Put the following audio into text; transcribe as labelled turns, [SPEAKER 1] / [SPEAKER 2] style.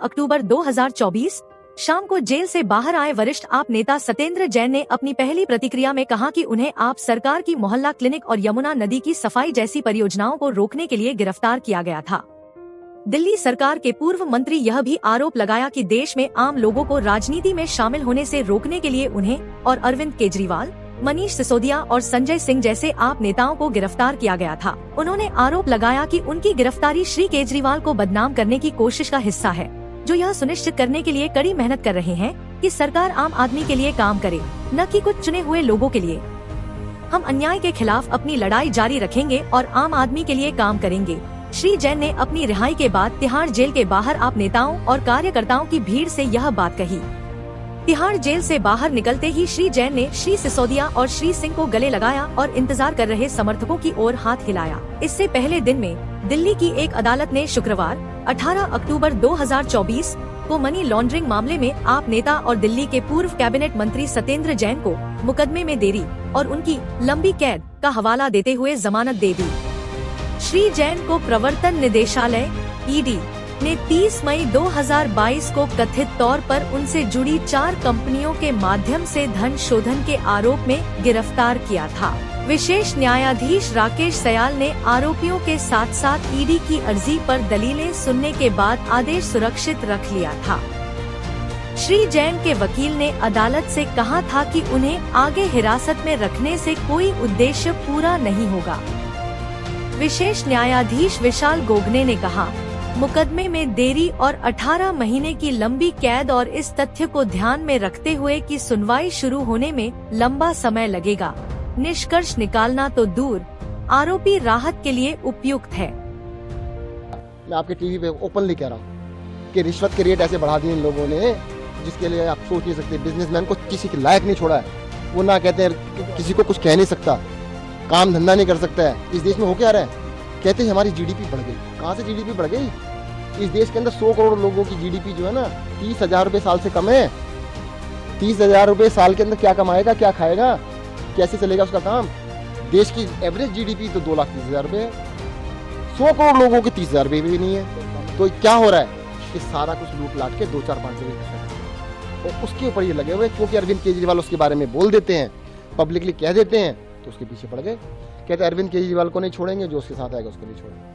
[SPEAKER 1] अक्टूबर 2024 शाम को जेल से बाहर आए वरिष्ठ आप नेता सत्येंद्र जैन ने अपनी पहली प्रतिक्रिया में कहा कि उन्हें आप सरकार की मोहल्ला क्लिनिक और यमुना नदी की सफाई जैसी परियोजनाओं को रोकने के लिए गिरफ्तार किया गया था। दिल्ली सरकार के पूर्व मंत्री यह भी आरोप लगाया कि देश में आम लोगों को राजनीति में शामिल होने से रोकने के लिए उन्हें और अरविंद केजरीवाल, मनीष सिसोदिया और संजय सिंह जैसे आप नेताओं को गिरफ्तार किया गया था। उन्होंने आरोप लगाया कि उनकी गिरफ्तारी श्री केजरीवाल को बदनाम करने की कोशिश का हिस्सा है, जो यह सुनिश्चित करने के लिए कड़ी मेहनत कर रहे हैं कि सरकार आम आदमी के लिए काम करे, न कि कुछ चुने हुए लोगों के लिए। हम अन्याय के खिलाफ अपनी लड़ाई जारी रखेंगे और आम आदमी के लिए काम करेंगे। श्री जैन ने अपनी रिहाई के बाद तिहाड़ जेल के बाहर आप नेताओं और कार्यकर्ताओं की भीड़ से यह बात कही। तिहाड़ जेल से बाहर निकलते ही श्री जैन ने श्री सिसोदिया और श्री सिंह को गले लगाया और इंतजार कर रहे समर्थकों की ओर हाथ हिलाया। इससे पहले दिन में दिल्ली की एक अदालत ने शुक्रवार 18 अक्टूबर 2024 को मनी लॉन्ड्रिंग मामले में आप नेता और दिल्ली के पूर्व कैबिनेट मंत्री सत्येंद्र जैन को मुकदमे में देरी और उनकी लंबी कैद का हवाला देते हुए जमानत दे दी। श्री जैन को प्रवर्तन निदेशालय (ईडी) ने 30 मई 2022 को कथित तौर पर उनसे जुड़ी 4 कंपनियों के माध्यम से धन शोधन के आरोप में गिरफ्तार किया था। विशेष न्यायाधीश राकेश सयाल ने आरोपियों के साथ साथ ईडी की अर्जी पर दलीलें सुनने के बाद आदेश सुरक्षित रख लिया था। श्री जैन के वकील ने अदालत से कहा था कि उन्हें आगे हिरासत में रखने से कोई उद्देश्य पूरा नहीं होगा। विशेष न्यायाधीश विशाल गोगने ने कहा, मुकदमे में देरी और 18 महीने की लंबी कैद और इस तथ्य को ध्यान में रखते हुए कि सुनवाई शुरू होने में लंबा समय लगेगा, निष्कर्ष निकालना तो दूर, आरोपी राहत के लिए उपयुक्त है।
[SPEAKER 2] मैं आपके टीवी पे ओपनली कह रहा हूँ कि रिश्वत के रेट ऐसे बढ़ा दिए इन लोगों ने जिसके लिए आप सोच नहीं सकते। बिजनेसमैन को किसी के लायक नहीं छोड़ा है। वो ना कहते हैं किसी को कुछ कह नहीं सकता, काम धंधा नहीं कर सकता है। इस देश में हो क्या रहा है? कहते हैं हमारी जीडीपी बढ़ गई। कहाँ से जीडीपी बढ़ गई? इस देश के अंदर 100 करोड़ लोगों की जीडीपी जो है ना 30,000 रुपये साल से कम है। 30,000 रुपये साल के अंदर क्या कमाएगा, क्या खाएगा, कैसे चलेगा उसका काम? देश की एवरेज जीडीपी तो 2,30,000 रुपये है। 100 करोड़ लोगों के 30,000 रुपये भी नहीं है। तो क्या हो रहा है कि सारा कुछ लूट लाट के 2-4-5 जगह इकट्ठा करते हैं और उसके ऊपर ये लगे हुए क्योंकि अरविंद केजरीवाल उसके बारे में बोल देते हैं, पब्लिकली कह देते हैं, तो उसके पीछे पड़ गए। कहते अरविंद केजरीवाल को नहीं छोड़ेंगे, जो उसके साथ आएगा उसको नहीं छोड़ेंगे।